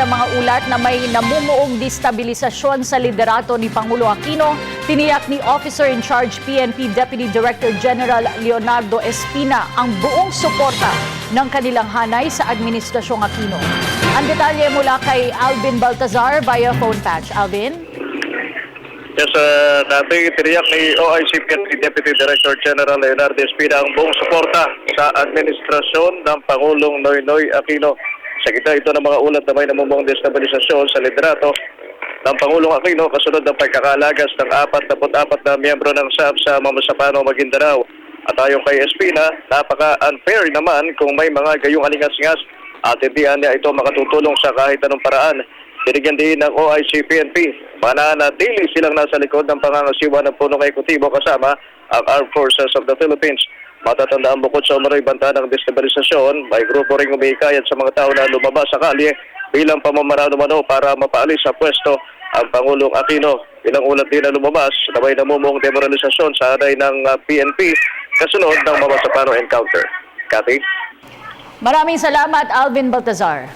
ng mga ulat na may namumuong destabilisasyon sa liderato ni Pangulo Aquino, tiniyak ni Officer in Charge PNP Deputy Director General Leonardo Espina ang buong suporta ng kanilang hanay sa Administrasyong Aquino. Ang detalye mula kay Alvin Baltazar via phone patch. Alvin? Yes, dating tiniyak ni OIC PNP Deputy Director General Leonardo Espina ang buong suporta sa administrasyon ng Pangulong Noynoy Aquino. Sa gitna ito ng mga ulat na may namumuong destabilisasyon sa liderato ng Pangulong Aquino kasunod ng pagkakalagas ng 44 na miyembro ng SAP sa Mamasapano, Maguindanao. At ayon kay Espina, napaka-unfair naman kung may mga gayong alingas-ngas at hindi niya ito makatutulong sa kahit anong paraan. Binigyan din ng OIC PNP, mananatili silang nasa likod ng pangangasiwa ng punong ekutibo kasama ang Armed Forces of the Philippines. Matatandaan bukod sa umunoy banta ng destabilisasyon, may grupo ring umihikayat sa mga tao na lumabas sa kalye bilang pamamaraan umano para mapaalis sa pwesto ang Pangulong Aquino. Ilang ulat din na lumabas na may namumuong demoralisasyon sa hanay ng PNP kasunod ng Mamasapano encounter. Cathy? Maraming salamat, Alvin Baltazar.